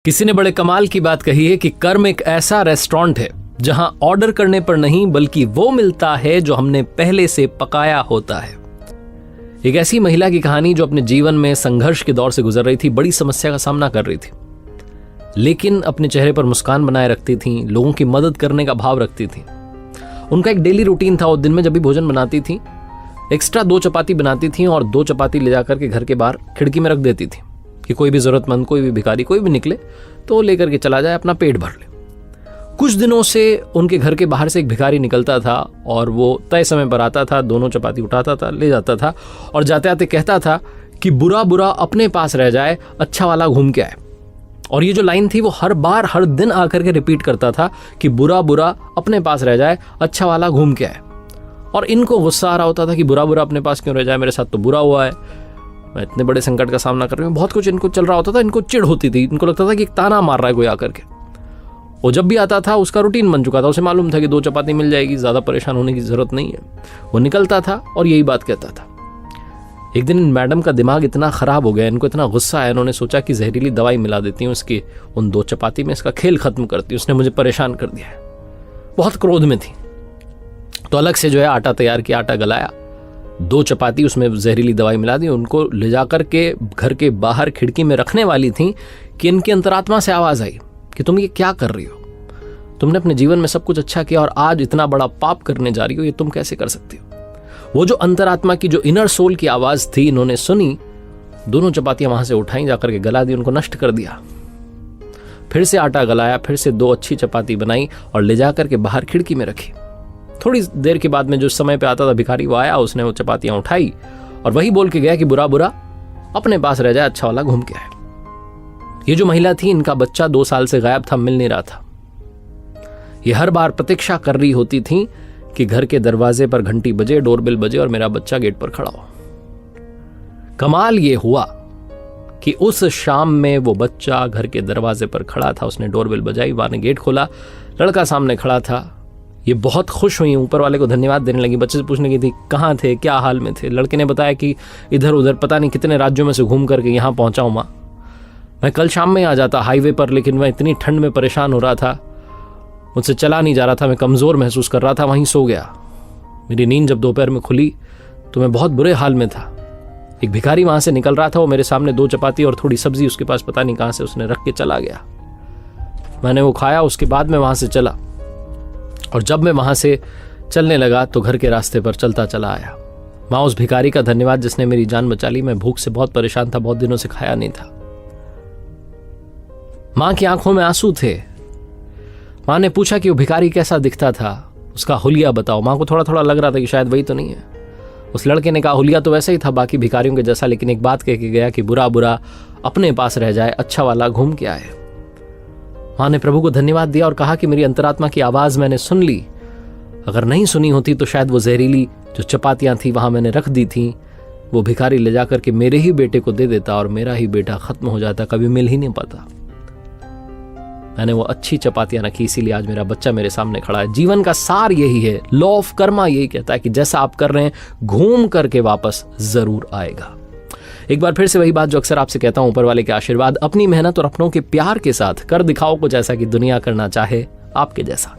किसी ने बड़े कमाल की बात कही है कि कर्म एक ऐसा रेस्टोरेंट है जहां ऑर्डर करने पर नहीं बल्कि वो मिलता है जो हमने पहले से पकाया होता है। एक ऐसी महिला की कहानी जो अपने जीवन में संघर्ष के दौर से गुजर रही थी, बड़ी समस्या का सामना कर रही थी, लेकिन अपने चेहरे पर मुस्कान बनाए रखती थी, लोगों की मदद करने का भाव रखती थी। उनका एक डेली रूटीन था, वो दिन में जब भी भोजन बनाती थी एक्स्ट्रा 2 चपाती बनाती थी और 2 चपाती ले जाकर के घर के बाहर खिड़की में रख देती थी कि कोई भी जरूरतमंद, कोई भी भिखारी, कोई भी निकले तो लेकर के चला जाए, अपना पेट भर ले। कुछ दिनों से उनके घर के बाहर से एक भिखारी निकलता था और वो तय समय पर आता था, दोनों चपाती उठाता था, ले जाता था और जाते आते कहता था कि बुरा बुरा अपने पास रह जाए, अच्छा वाला घूम के आए। और ये जो लाइन थी वो हर बार हर दिन आकर के रिपीट करता था कि बुरा बुरा अपने पास रह जाए, अच्छा वाला घूम के आए। और इनको गुस्सा आ रहा होता था कि बुरा बुरा अपने पास क्यों रह जाए, मेरे साथ तो बुरा हुआ है, मैं इतने बड़े संकट का सामना कर रही हूँ। बहुत कुछ इनको चल रहा होता था, इनको चिढ़ होती थी, इनको लगता था कि एक ताना मार रहा है कोई आकर के। वो जब भी आता था उसका रूटीन बन चुका था, उसे मालूम था कि 2 चपाती मिल जाएगी, ज़्यादा परेशान होने की ज़रूरत नहीं है। वो निकलता था और यही बात कहता था। एक दिन मैडम का दिमाग इतना ख़राब हो गया, इनको इतना गुस्सा आया, इन्होंने सोचा कि जहरीली दवाई मिला देती हूँ उसकी उन 2 चपाती में, इसका खेल ख़त्म करती हूँ, उसने मुझे परेशान कर दिया है। बहुत क्रोध में थी तो अलग से जो है आटा तैयार किया, आटा गलाया, 2 चपाती उसमें जहरीली दवाई मिला दी, उनको ले जाकर के घर के बाहर खिड़की में रखने वाली थी कि इनकी अंतरात्मा से आवाज़ आई कि तुम ये क्या कर रही हो, तुमने अपने जीवन में सब कुछ अच्छा किया और आज इतना बड़ा पाप करने जा रही हो, ये तुम कैसे कर सकती हो। वो जो अंतरात्मा की, जो इनर सोल की आवाज़ थी, इन्होंने सुनी, दोनों चपातियाँ वहाँ से उठाई, जाकर के गला दी, उनको नष्ट कर दिया। फिर से आटा गलाया, फिर से 2 अच्छी चपाती बनाई और ले जाकर के बाहर खिड़की में रखी। थोड़ी देर के बाद में जो समय पे आता था भिखारी, वो आया, उसने वो चपातियाँ उठाई और वही बोल के गया कि बुरा बुरा अपने पास रह जाए, अच्छा वाला घूम के आए। ये जो महिला थी, इनका बच्चा 2 साल से गायब था, मिल नहीं रहा था। ये हर बार प्रतीक्षा कर रही होती थी कि घर के दरवाजे पर घंटी बजे, डोरबेल बजे और मेरा बच्चा गेट पर खड़ा हो। कमाल ये हुआ कि उस शाम में वो बच्चा घर के दरवाजे पर खड़ा था, उसने डोरबेल बजाई, माँ ने गेट खोला, लड़का सामने खड़ा था। ये बहुत खुश हुई, ऊपर वाले को धन्यवाद देने लगी। बच्चे से पूछने की थी कहाँ थे, क्या हाल में थे। लड़के ने बताया कि इधर उधर पता नहीं कितने राज्यों में से घूम करके यहाँ पहुँचा हूँ माँ, मैं कल शाम में आ जाता हाईवे पर, लेकिन मैं इतनी ठंड में परेशान हो रहा था, मुझसे चला नहीं जा रहा था, मैं कमज़ोर महसूस कर रहा था, वहीं सो गया। मेरी नींद जब दोपहर में खुली तो मैं बहुत बुरे हाल में था। एक भिखारी वहाँ से निकल रहा था, वो मेरे सामने 2 चपाती और थोड़ी सब्जी उसके पास पता नहीं कहाँ से उसने रख के चला गया। मैंने वो खाया, उसके बाद मैं वहाँ से चला और जब मैं वहाँ से चलने लगा तो घर के रास्ते पर चलता चला आया। माँ उस भिखारी का धन्यवाद जिसने मेरी जान बचा ली। मैं भूख से बहुत परेशान था, बहुत दिनों से खाया नहीं था। माँ की आंखों में आंसू थे। माँ ने पूछा कि वो भिखारी कैसा दिखता था, उसका हुलिया बताओ। माँ को थोड़ा थोड़ा लग रहा था कि शायद वही तो नहीं है। उस लड़के ने कहा हुलिया तो वैसा ही था बाकी भिखारियों के जैसा, लेकिन एक बात कह के गया कि बुरा बुरा अपने पास रह जाए, अच्छा वाला घूम के आए। माँ ने प्रभु को धन्यवाद दिया और कहा कि मेरी अंतरात्मा की आवाज़ मैंने सुन ली। अगर नहीं सुनी होती तो शायद वो जहरीली जो चपातियाँ थी वहाँ मैंने रख दी थी, वो भिखारी ले जाकर के मेरे ही बेटे को दे देता और मेरा ही बेटा ख़त्म हो जाता, कभी मिल ही नहीं पाता। मैंने वो अच्छी चपातियाँ रखी, इसीलिए आज मेरा बच्चा मेरे सामने खड़ा है। जीवन का सार यही है, लॉ ऑफ कर्मा यही कहता है कि जैसा आप कर रहे हैं घूम करके वापस ज़रूर आएगा। एक बार फिर से वही बात जो अक्सर आपसे कहता हूं, ऊपर वाले के आशीर्वाद, अपनी मेहनत और अपनों के प्यार के साथ कर दिखाओ कुछ ऐसा कि दुनिया करना चाहे आपके जैसा।